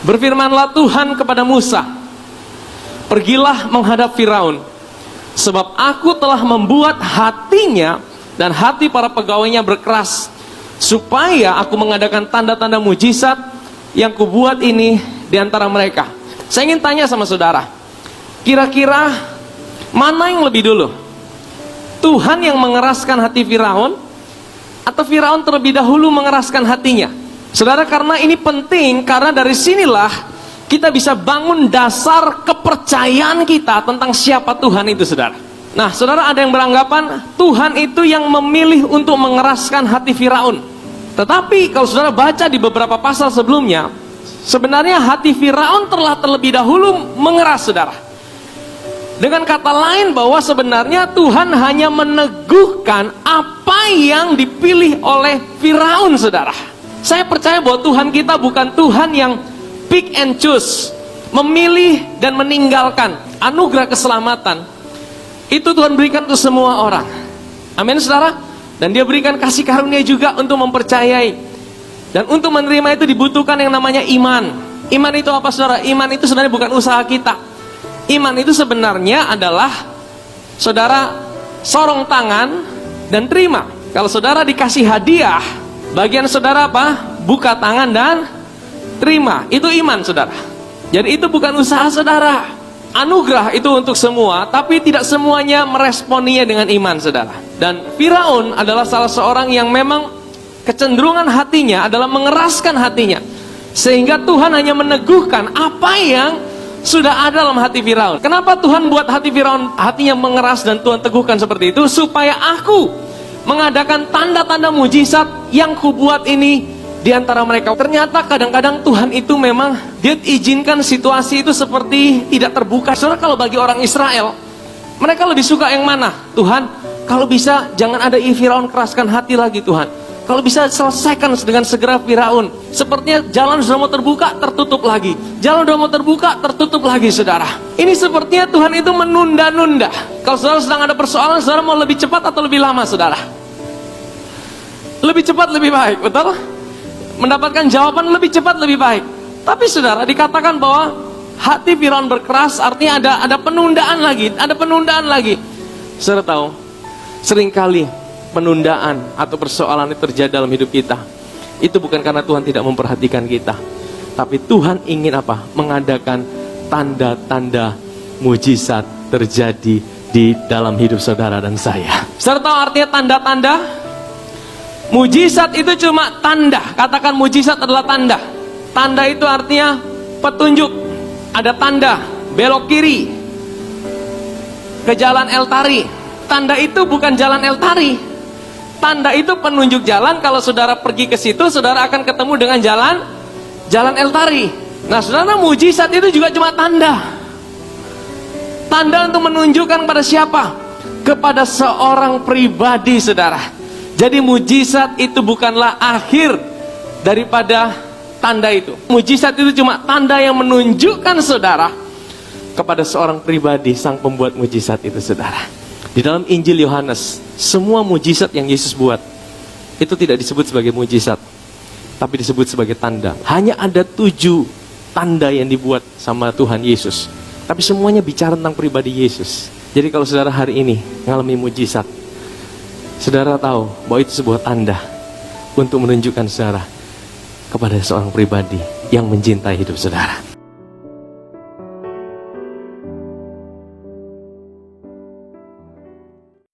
Berfirmanlah Tuhan kepada Musa, pergilah menghadap Firaun, sebab aku telah membuat hatinya dan hati para pegawainya berkeras, supaya aku mengadakan tanda-tanda mujizat yang kubuat ini di antara mereka. Saya ingin tanya sama saudara, kira-kira mana yang lebih dulu? Tuhan yang mengeraskan hati Firaun, atau Firaun terlebih dahulu mengeraskan hatinya? Saudara, karena ini penting, karena dari sinilah kita bisa bangun dasar kepercayaan kita tentang siapa Tuhan itu, saudara. Nah, saudara, ada yang beranggapan Tuhan itu yang memilih untuk mengeraskan hati Firaun. Tetapi kalau saudara baca di beberapa pasal sebelumnya, sebenarnya hati Firaun telah terlebih dahulu mengeras, saudara. Dengan kata lain, bahwa sebenarnya Tuhan hanya meneguhkan apa yang dipilih oleh Firaun, saudara. Saya percaya bahwa Tuhan kita bukan Tuhan yang pick and choose, memilih dan meninggalkan. Anugerah keselamatan itu Tuhan berikan untuk semua orang. Amin, saudara. Dan Dia berikan kasih karunia juga untuk mempercayai. Dan untuk menerima itu dibutuhkan yang namanya iman. Iman itu apa, saudara? Iman itu sebenarnya bukan usaha kita. Iman itu sebenarnya adalah, saudara, sorong tangan dan terima. Kalau saudara dikasih hadiah, bagian saudara apa? Buka tangan dan terima. Itu iman, saudara. Jadi itu bukan usaha saudara. Anugerah itu untuk semua, tapi tidak semuanya meresponinya dengan iman, saudara. Dan Firaun adalah salah seorang yang memang kecenderungan hatinya adalah mengeraskan hatinya, sehingga Tuhan hanya meneguhkan apa yang sudah ada dalam hati Firaun. Kenapa Tuhan buat hati Firaun hatinya mengeras dan Tuhan teguhkan seperti itu? Supaya aku mengadakan tanda-tanda mujizat yang kubuat ini di antara mereka. Ternyata kadang-kadang Tuhan itu memang Dia izinkan situasi itu seperti tidak terbuka. Saudara, kalau bagi orang Israel, mereka lebih suka yang mana? Tuhan, kalau bisa jangan ada Firaun keraskan hati lagi, Tuhan. Kalau bisa selesaikan dengan segera Firaun. Sepertinya jalan sudah mau terbuka, tertutup lagi. Jalan sudah mau terbuka, tertutup lagi, saudara. Ini sepertinya Tuhan itu menunda-nunda. Kalau saudara sedang ada persoalan, saudara mau lebih cepat atau lebih lama, saudara? Lebih cepat lebih baik, betul? Mendapatkan jawaban lebih cepat lebih baik. Tapi saudara, dikatakan bahwa hati Firaun berkeras, artinya ada penundaan lagi, ada penundaan lagi. Saudara tahu, seringkali penundaan atau persoalan itu terjadi dalam hidup kita. Itu bukan karena Tuhan tidak memperhatikan kita, tapi Tuhan ingin apa? Mengadakan tanda-tanda mujizat terjadi di dalam hidup saudara dan saya. Saudara tahu artinya tanda-tanda? Mujizat itu cuma tanda. Katakan mujizat adalah tanda. Tanda itu artinya petunjuk. Ada tanda belok kiri ke jalan El Tari. Tanda itu bukan jalan El Tari. Tanda itu penunjuk jalan. Kalau saudara pergi ke situ, saudara akan ketemu dengan jalan El Tari. Nah, saudara, mujizat itu juga cuma tanda. Tanda untuk menunjukkan pada siapa? Kepada seorang pribadi, saudara. Jadi mujizat itu bukanlah akhir daripada tanda itu. Mujizat itu cuma tanda yang menunjukkan saudara kepada seorang pribadi, sang pembuat mujizat itu, saudara. Di dalam Injil Yohanes, semua mujizat yang Yesus buat itu tidak disebut sebagai mujizat, tapi disebut sebagai tanda. Hanya ada 7 tanda yang dibuat sama Tuhan Yesus, tapi semuanya bicara tentang pribadi Yesus. Jadi kalau saudara hari ini ngalami mujizat, saudara tahu bahwa itu sebuah tanda untuk menunjukkan saudara kepada seorang pribadi yang mencintai hidup saudara.